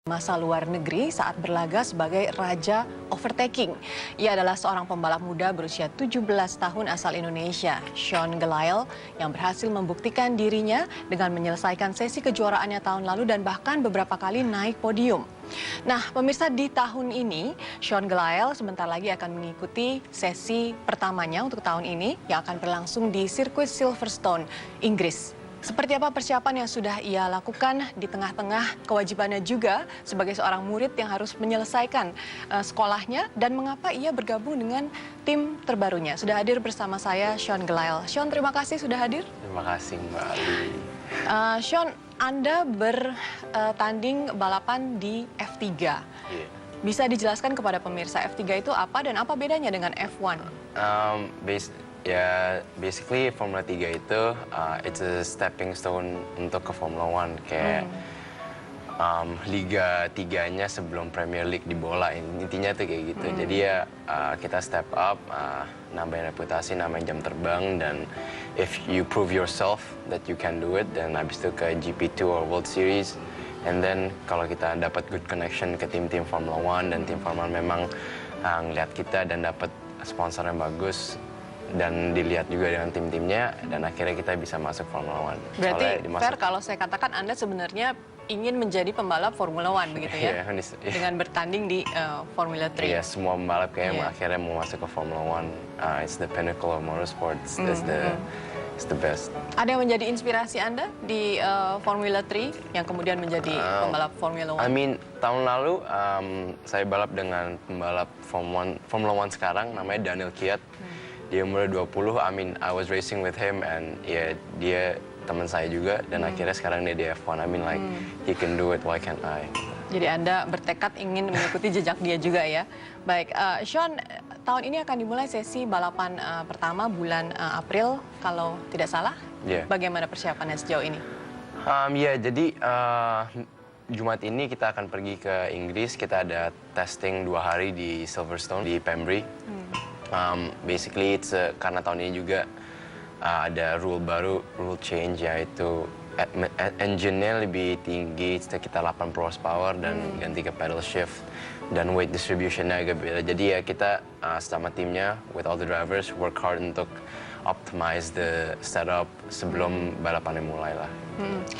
Masa luar negeri saat berlaga sebagai Raja Overtaking. Ia adalah seorang pembalap muda berusia 17 tahun asal Indonesia, Sean Gelael, yang berhasil membuktikan dirinya dengan menyelesaikan sesi kejuaraannya tahun lalu dan bahkan beberapa kali naik podium. Nah, pemirsa, di tahun ini, Sean Gelael sebentar lagi akan mengikuti sesi pertamanya untuk tahun ini yang akan berlangsung di sirkuit Silverstone, Inggris. Seperti apa persiapan yang sudah ia lakukan di tengah-tengah kewajibannya juga sebagai seorang murid yang harus menyelesaikan sekolahnya, dan mengapa ia bergabung dengan tim terbarunya. Sudah hadir bersama saya Sean Gelael. Sean, terima kasih sudah hadir. Terima kasih, Mbak Ali. Sean, Anda bertanding balapan di F3. Yeah. Bisa dijelaskan kepada pemirsa F3 itu apa dan apa bedanya dengan F1? Basically Formula 3 itu it's a stepping stone untuk ke Formula 1. Kayak Liga 3-nya sebelum Premier League di bola. Intinya tuh kayak gitu. Jadi ya kita step up, nambahin reputasi, nambahin jam terbang, dan if you prove yourself that you can do it, dan habis itu ke GP2 or World Series. And then kalau kita dapat good connection ke tim-tim Formula 1 dan tim Formula 1 memang ngeliat kita dan dapat sponsor yang bagus, dan dilihat juga dengan tim-timnya, dan akhirnya kita bisa masuk Formula 1. Berarti fair kalau saya katakan Anda sebenarnya ingin menjadi pembalap Formula 1 begitu ya? Dengan bertanding di Formula 3. Iya, semua pembalap kayaknya akhirnya mau masuk ke Formula 1. It's the pinnacle of motorsports. It's the best. Ada yang menjadi inspirasi Anda di Formula 3 yang kemudian menjadi pembalap Formula 1? I mean, tahun lalu saya balap dengan pembalap Formula 1 sekarang, namanya Daniel Kvyat. Dia umur 20, I was racing with him, and dia teman saya juga, dan akhirnya sekarang dia di F1. He can do it, why can't I? Jadi Anda bertekad ingin mengikuti jejak dia juga ya. Baik, Sean, tahun ini akan dimulai sesi balapan pertama bulan April, kalau tidak salah. Yeah. Bagaimana persiapannya sejauh ini? Jadi Jumat ini kita akan pergi ke Inggris. Kita ada testing 2 hari di Silverstone, di Pembrey. Basically karena tahun ini juga ada rule change, yaitu engine-nya lebih tinggi, sekitar 80 horsepower, dan ganti ke pedal shift, dan weight distribution-nya agak beda. Jadi ya kita sama timnya, with all the drivers, work hard untuk optimize the setup sebelum balapannya mulai lah.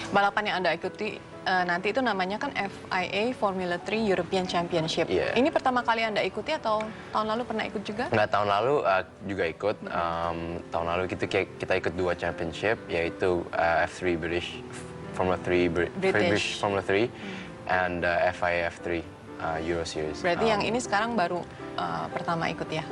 Balapan yang Anda ikuti nanti itu namanya kan FIA Formula 3 European Championship. Yeah. Ini pertama kali Anda ikuti atau tahun lalu pernah ikut juga? Nggak, tahun lalu juga ikut. Tahun lalu kita ikut 2 championship, yaitu F3 British Formula 3 British Formula 3 and FIA F3 Euro Series. Berarti yang ini sekarang baru pertama ikut ya?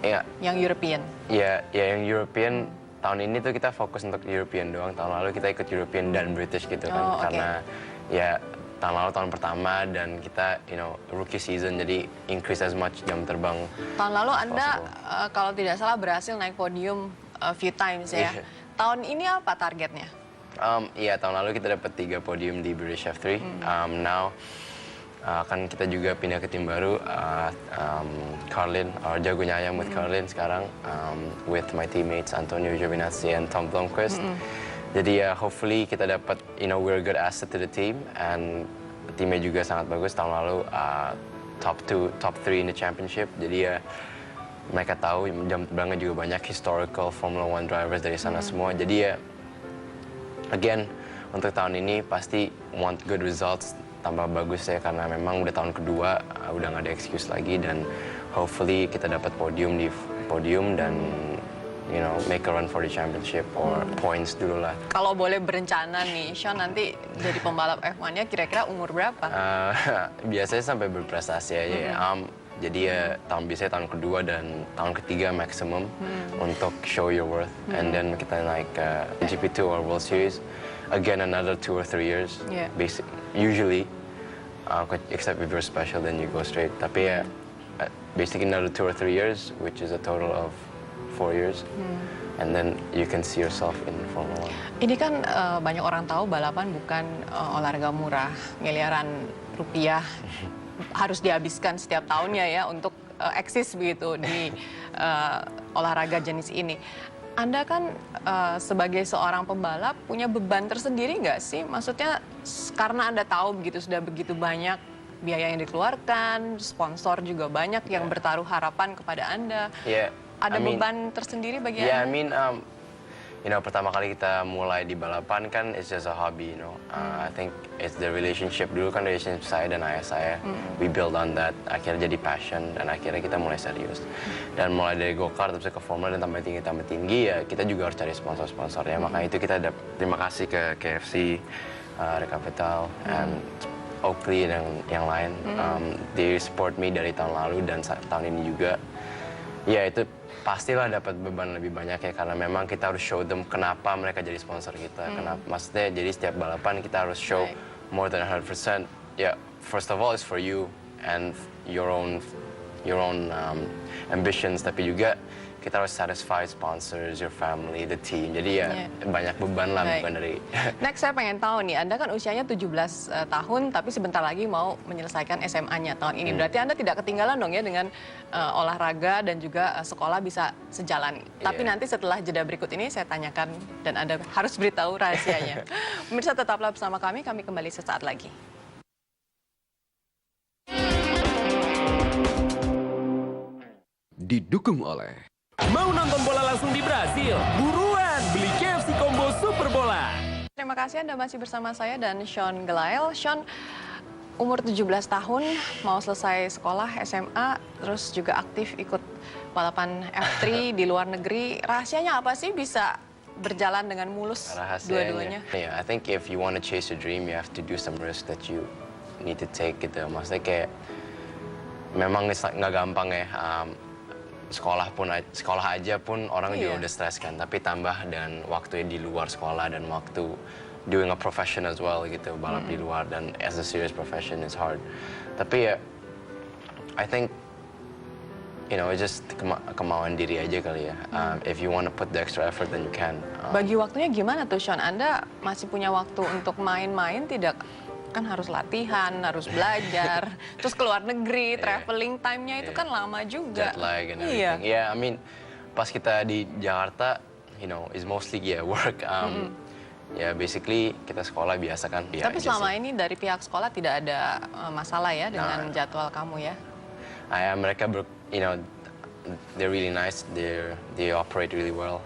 Iya. Yang European? Iya, yang European. Tahun ini tuh kita fokus untuk European doang. Tahun lalu kita ikut European dan British gitu kan. Karena ya tahun lalu tahun pertama, dan kita rookie season, jadi increase as much jam terbang. Tahun lalu Anda kalau tidak salah berhasil naik podium few times ya. Tahun ini apa targetnya? Iya, tahun lalu kita dapat 3 podium di British F3. Now kan kita juga pindah ke tim baru, Carlin, jagonya ayam with Carlin sekarang, with my teammates Antonio Giovinazzi and Tom Blomqvist. Jadi ya hopefully kita dapat, we're a good asset to the team, and timnya juga sangat bagus. Tahun lalu top 3 in the championship. Jadi ya mereka tahu jam terbangnya juga banyak, historical Formula 1 drivers dari sana semua. Jadi ya again, untuk tahun ini pasti want good results, tambah bagus ya, karena memang udah tahun kedua, udah nggak ada excuse lagi, dan hopefully kita dapat podium dan make a run for the championship or points dulu lah. Kalau boleh berencana nih, Sean nanti jadi pembalap F1-nya kira-kira umur berapa? Biasanya sampai berprestasi aja ya. Jadi ya biasanya tahun kedua dan tahun ketiga maximum untuk show your worth, and then kita naik ke GP2 or World Series. Again, another 2 or 3 years. Yeah. Usually, except if you're special, then you go straight. Tapi ya, basically another 2 or 3 years, which is a total of 4 years. And then you can see yourself in Formula 1. Ini kan banyak orang tahu balapan bukan olahraga murah, miliaran rupiah harus dihabiskan setiap tahunnya ya untuk eksis begitu di olahraga jenis ini. Anda kan sebagai seorang pembalap punya beban tersendiri nggak sih? Maksudnya karena Anda tahu sudah begitu banyak biaya yang dikeluarkan, sponsor juga banyak yang bertaruh harapan kepada Anda. Ada beban tersendiri bagi Anda? I mean, pertama kali kita mulai di balapan kan it's just a hobby, I think it's the relationship. Dulu kan relationship saya dan ayah saya, we build on that. Akhirnya jadi passion dan akhirnya kita mulai serius. Dan mulai dari go-kart terus ke Formula dan tambah tinggi, ya kita juga harus cari sponsor-sponsornya. Makanya itu kita terima kasih ke KFC, Recapital, and Oakley dan yang lain. They support me dari tahun lalu dan tahun ini juga. Ya itu pastilah dapat beban lebih banyak ya, karena memang kita harus show them kenapa mereka jadi sponsor kita. Maksudnya jadi setiap balapan kita harus show more than 100%. Ya, first of all is for you and your own ambitions, tapi juga kita harus satisfy sponsors, your family, the team. Jadi ya banyak beban lah, bukan dari... Next, saya pengen tahu nih, Anda kan usianya 17 tahun, tapi sebentar lagi mau menyelesaikan SMA-nya tahun ini. Berarti Anda tidak ketinggalan dong ya dengan olahraga dan juga sekolah bisa sejalan. Tapi nanti setelah jeda berikut ini saya tanyakan dan Anda harus beritahu rahasianya. Pemirsa, tetaplah bersama kami kembali sesaat lagi. Didukung oleh... Mau nonton bola langsung di Brasil? Buruan beli KFC Combo Super Bola. Terima kasih Anda masih bersama saya dan Sean Gelael. Sean, umur 17 tahun, mau selesai sekolah SMA, terus juga aktif ikut balapan F3 di luar negeri. Rahasianya apa sih bisa berjalan dengan mulus dua-duanya? Yeah, I think if you want to chase your dream, you have to do some risk that you need to take gitu. Maksudnya kayak memang nggak gampang ya. Sekolah aja pun orang juga udah stres kan, tapi tambah dan waktunya di luar sekolah dan waktu doing a profession as well gitu, balap di luar dan as a serious profession is hard. Tapi ya I think it's just kemauan diri aja kali ya. If you want to put the extra effort then you can. Bagi waktunya gimana tuh Sean? Anda masih punya waktu untuk main-main tidak? Kan harus latihan, harus belajar, terus keluar negeri, traveling time-nya itu kan lama juga. Jet lag and everything. Yeah, I mean, pas kita di Jakarta, is mostly work. Ya, basically kita sekolah biasa kan. Tapi selama ini dari pihak sekolah tidak ada masalah ya dengan jadwal kamu ya? Mereka they're really nice. They operate really well.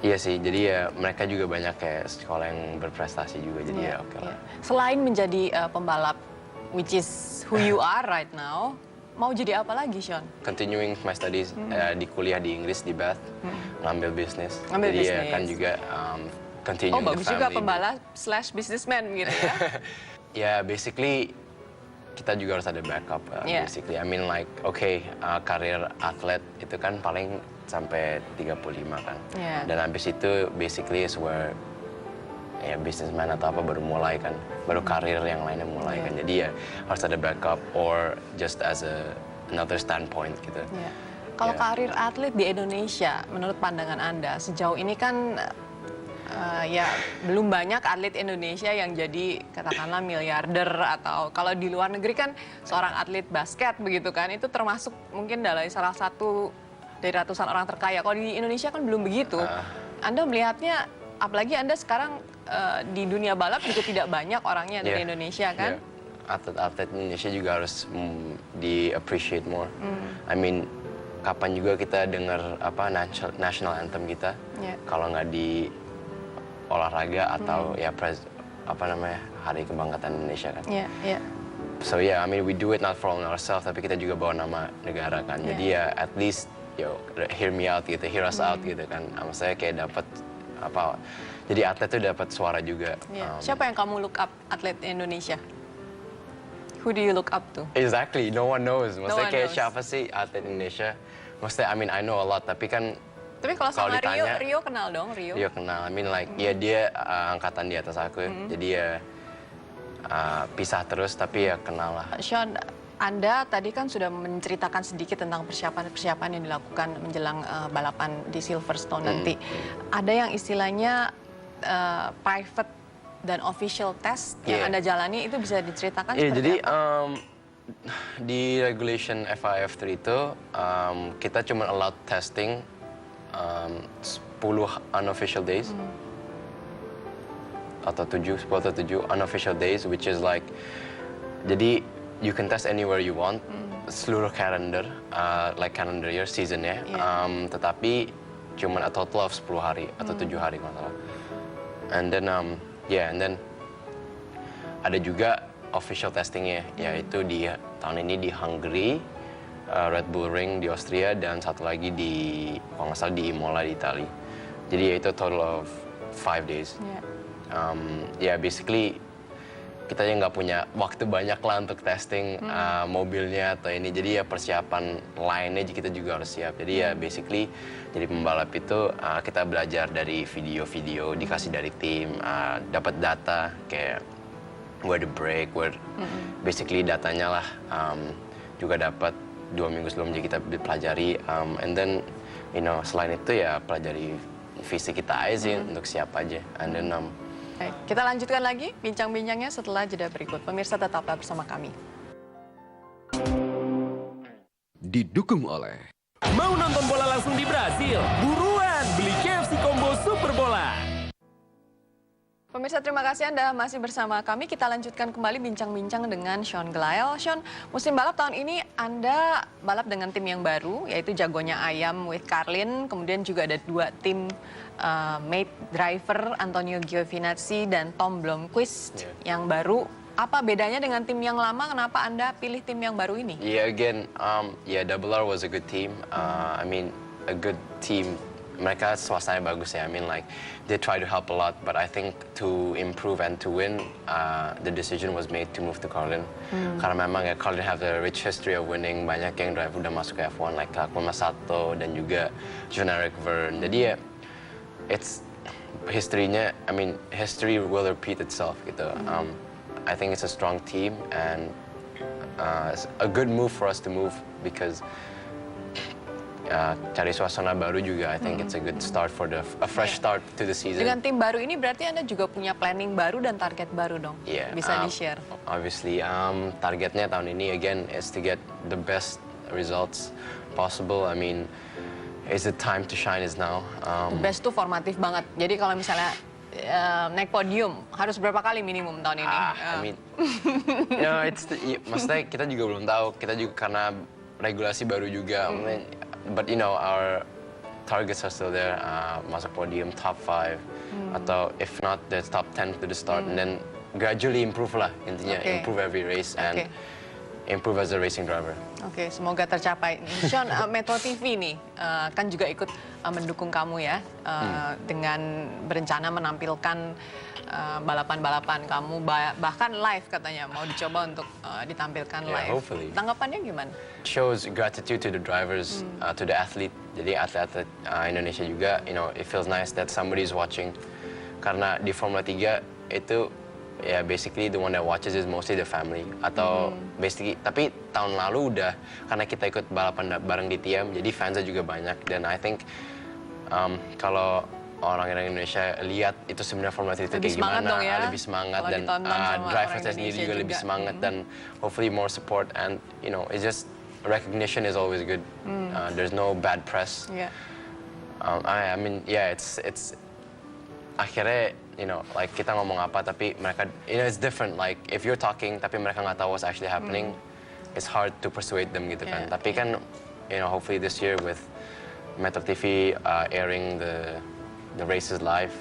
Iya sih, jadi ya mereka juga banyak kayak sekolah yang berprestasi juga, jadi ya oke lah. Selain menjadi pembalap, which is who you are right now, mau jadi apa lagi, Sean? Continuing my studies di kuliah di Inggris, di Bath, ngambil bisnis. Ngambil jadi bisnis. Ya kan juga continuing the family. Bagus juga pembalap / businessman gitu ya? Ya, basically kita juga harus ada backup. Basically, I mean like, karir atlet itu kan paling sampai 35 kan. Dan habis itu basically is where businessman atau apa baru mulai kan. Baru karir yang lainnya mulai kan. Jadi ya harus ada backup or just as another standpoint gitu. Kalau karir atlet di Indonesia, menurut pandangan Anda, sejauh ini kan belum banyak atlet Indonesia yang jadi katakanlah miliarder, atau kalau di luar negeri kan seorang atlet basket begitu kan, itu termasuk mungkin dari salah satu dari ratusan orang terkaya. Kalau di Indonesia kan belum begitu. Anda melihatnya, apalagi Anda sekarang di dunia balap juga tidak banyak orangnya dari Indonesia kan? Atlet-atlet Indonesia juga harus di-appreciate more. I mean, kapan juga kita dengar national anthem kita, kalau nggak di olahraga atau Hari Kebangkitan Indonesia kan. So I mean we do it not for ourselves, tapi kita juga bawa nama negara kan. Jadi ya at least hear me out gitu, hear us out gitu kan. Saya kayak dapat jadi atlet tuh dapat suara juga. Siapa yang kamu look up atlet Indonesia? Who do you look up to? Exactly, no one knows. Maksudnya kayak siapa sih atlet Indonesia? Maksudnya I mean I know a lot, tapi kan tapi kalau sama ditanya, Rio kenal dong, Rio kenal. I mean like dia angkatan di atas aku, jadi ya pisah terus tapi ya kenal lah. Sean, Anda tadi kan sudah menceritakan sedikit tentang persiapan yang dilakukan menjelang balapan di Silverstone nanti. Ada yang istilahnya private dan official test yang Anda jalani, itu bisa diceritakan seperti jadi, apa? Di regulation FIA F3 itu kita cuma allowed testing 10 unofficial days atau 10 atau 7 unofficial days, which is like Jadi you can test anywhere you want, seluruh calendar, like calendar year, seasonnya. Tetapi cuma a total of 10 hari atau 7 hari kalau nggak salah. And then ada juga official testingnya, yaitu di tahun ini di Hungary, Red Bull Ring di Austria, dan satu lagi di, kalau nggak salah, di Imola di Italia. Jadi itu total of 5 days. Basically kita ya nggak punya waktu banyak lah untuk testing mobilnya atau ini. Jadi ya persiapan lainnya kita juga harus siap. Jadi ya basically jadi pembalap itu kita belajar dari video-video dikasih dari tim, dapat data kayak where the brake, basically datanya lah juga dapat 2 minggu sebelum jadi kita pelajari. And then selain itu ya pelajari fisik kita aja sih untuk siap aja. And then kita lanjutkan lagi bincang-bincangnya setelah jeda berikut. Pemirsa tetaplah bersama kami. Didukung oleh Mau nonton bola langsung di Brasil? Buruan beli KFC Combo Super Bola. Pemirsa, terima kasih Anda masih bersama kami. Kita lanjutkan kembali bincang-bincang dengan Sean Gelael. Sean, musim balap tahun ini Anda balap dengan tim yang baru, yaitu jagonya Ayam with Carlin. Kemudian juga ada 2 tim mate driver, Antonio Giovinazzi dan Tom Blomqvist yang baru. Apa bedanya dengan tim yang lama? Kenapa Anda pilih tim yang baru ini? Again, Double R was a good team. A good team. Mereka suasananya bagus ya. They try to help a lot, but I think to improve and to win, the decision was made to move to Carlin. Karena memang ya Carlin have a rich history of winning. Banyak yang driver udah masuk ke F1, like Takuma Sato dan juga Jean-Eric Vergne. Jadi ya, it's history-nya. History will repeat itself gitu. I think it's a strong team and it's a good move for us to move because cari suasana baru juga. I think it's a good start for a fresh start to the season. Dengan tim baru ini berarti Anda juga punya planning baru dan target baru dong? Bisa di-share? Obviously, targetnya tahun ini again is to get the best results possible. Is the time to shine is now. The best tuh formatif banget. Jadi kalau misalnya naik podium harus berapa kali minimum tahun ini? Maksudnya kita juga belum tahu. Kita juga karena regulasi baru juga. But our targets are still there. Masuk podium top 5 atau if not the top 10 to the start, and then gradually improve lah intinya. Improve every race and improve as a racing driver. Oke, semoga tercapai. Sean, Metro TV nih kan juga ikut mendukung kamu ya dengan berencana menampilkan balapan-balapan kamu, bahkan live katanya mau dicoba untuk ditampilkan live. Hopefully. Tanggapannya gimana? Shows gratitude to the drivers, to the athlete. Jadi atlet-atlet Indonesia juga, it feels nice that somebody is watching. Karena di Formula 3 itu basically the one that watches is mostly the family atau basically, tapi tahun lalu udah karena kita ikut balapan bareng di TM, jadi fansnya juga banyak. Dan I think kalau orang Indonesia lihat itu sebenarnya Formula 3 itu kayak gimana, lebih semangat dan driversnya sendiri juga lebih semangat dan hopefully more support and it's just recognition is always good. There's no bad press. It's akhirnya like kita ngomong apa tapi mereka it's different, like if you're talking tapi mereka nggak tahu what's actually happening, it's hard to persuade them gitu kan. Tapi kan hopefully this year with Metro TV airing the races live,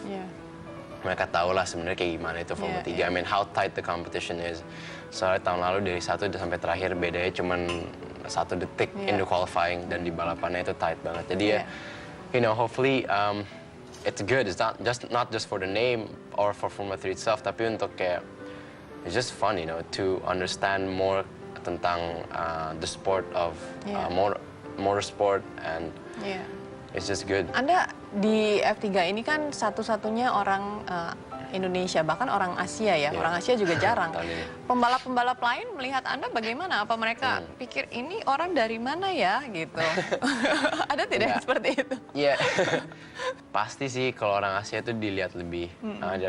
mereka tahu lah sebenarnya kayak gimana itu Formula 3. How tight the competition is. Soalnya tahun lalu dari 1 sampai terakhir bedanya cuman 1 detik in the qualifying, dan di balapannya itu tight banget. Jadi hopefully it's good. It's not just for the name or for Formula 3 itself, tapi untuk kayak it's just fun, to understand more tentang the sport of motorsport and it's just good. Anda di F3 ini kan satu-satunya orang Indonesia, bahkan orang Asia ya. Orang Asia juga jarang. Pembalap-pembalap lain melihat Anda bagaimana? Apa mereka pikir ini orang dari mana ya gitu? Ada tidak seperti itu? Pasti sih kalau orang Asia itu dilihat lebih.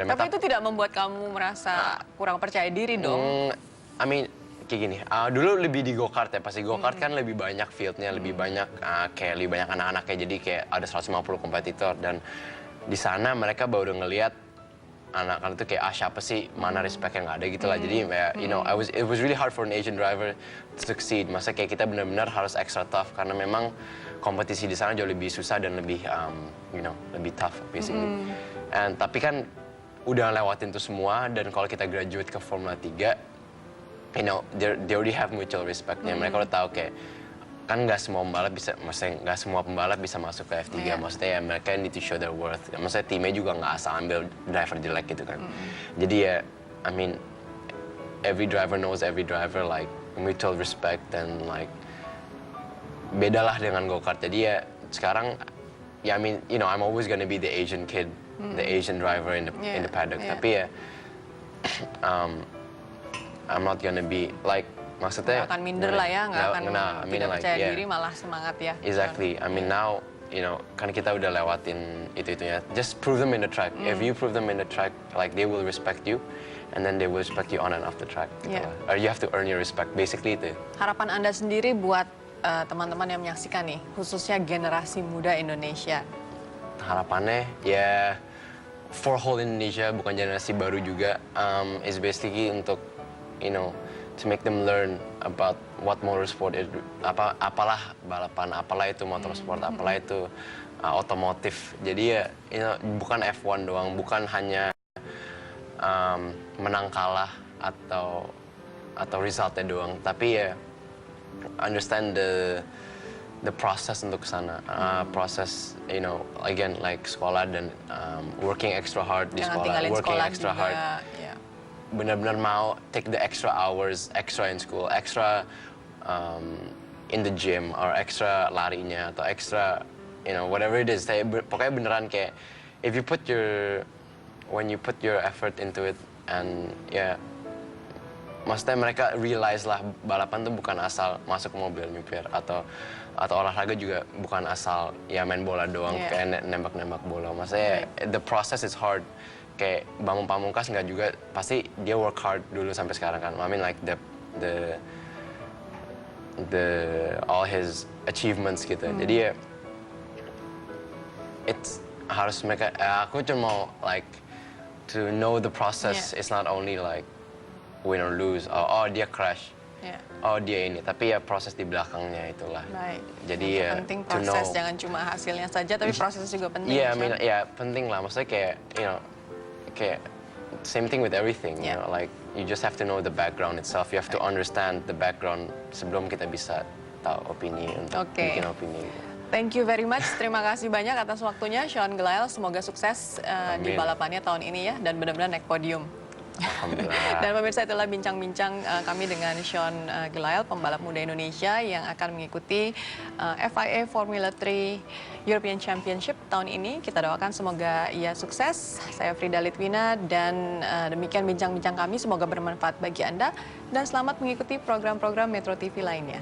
Tapi itu tidak membuat kamu merasa kurang percaya diri dong? Kayak gini, dulu lebih di go-kart ya. Pasti go-kart kan lebih banyak fieldnya, lebih banyak kayak lebih banyak anak-anaknya. Jadi kayak ada 150 kompetitor dan di sana mereka baru ngelihat anak-anak tuh kayak siapa sih, mana respect yang ada gitu lah. Jadi kayak it was really hard for an Asian driver to succeed. Masa kayak kita benar-benar harus extra tough karena memang kompetisi di sana jauh lebih susah dan lebih lebih tough basically. And tapi kan udah lewatin itu semua, dan kalau kita graduate ke Formula 3, they already have mutual respect-nya. Mereka udah tahu kayak kan nggak semua pembalap bisa, maksudnya nggak semua pembalap bisa masuk ke F3. Maksudnya ya mereka need to show their worth. Maksudnya timnya juga nggak asal ambil driver jelek gitu kan. Jadi ya, I mean, every driver knows every driver, like mutual respect, dan like beda lah dengan go-kart. Jadi ya sekarang, ya I mean, I'm always gonna be the Asian kid, the Asian driver in the paddock. Tapi ya, I'm not gonna be like, maksudnya nggak akan minder lah ya, nggak akan tidak percaya like, diri, malah semangat ya. Exactly. I mean now, kan kita udah lewatin itu-itunya. Just prove them in the track. If you prove them in the track, like they will respect you, and then they will respect you on and off the track. Gitu lah. Or you have to earn your respect. Basically itu. Harapan Anda sendiri buat teman-teman yang menyaksikan nih, khususnya generasi muda Indonesia. Harapannya ya for whole Indonesia, bukan generasi baru juga. Is basically untuk to make them learn about what motorsport is, apalah balapan, apalah itu motorsport, apalah itu otomotif. Jadi ya, bukan F1 doang, bukan hanya menang kalah atau resultnya doang, tapi ya understand the process untuk kesana, proses again like sekolah dan working extra hard di sekolah, working extra hard. Benar-benar mau take the extra hours, extra in school, extra in the gym, or extra larinya, atau extra, whatever it is. Pokoknya beneran kayak, when you put your effort into it, and maksudnya mereka realize lah, balapan tuh bukan asal masuk ke mobil nyupir, atau olahraga juga bukan asal main bola doang, kayak nembak-nembak bola. Maksudnya the process is hard. Kayak Bambang Pamungkas nggak juga, pasti dia work hard dulu sampai sekarang kan. I mean like the all his achievements gitu. Jadi ya it's harus mereka, aku cuma mau like to know the process. It's not only like win or lose, oh dia crash, oh dia ini, tapi ya proses di belakangnya itulah. Baik. Jadi ya penting proses, jangan cuma hasilnya saja, tapi proses juga penting. Iya, penting lah. Maksudnya kayak kayak same thing with everything, like you just have to know the background itself. You have to understand the background sebelum kita bisa tahu opini untuk bikin opini. Thank you very much. Terima kasih banyak atas waktunya, Sean Gelael. Semoga sukses di balapannya tahun ini ya, dan benar-benar naik podium. Alhamdulillah. Dan pemirsa, itulah bincang-bincang kami dengan Sean Gelael, pembalap muda Indonesia yang akan mengikuti FIA Formula 3 European Championship tahun ini. Kita doakan semoga ia sukses. Saya Frida Litwina, dan demikian bincang-bincang kami. Semoga bermanfaat bagi Anda, dan selamat mengikuti program-program Metro TV lainnya.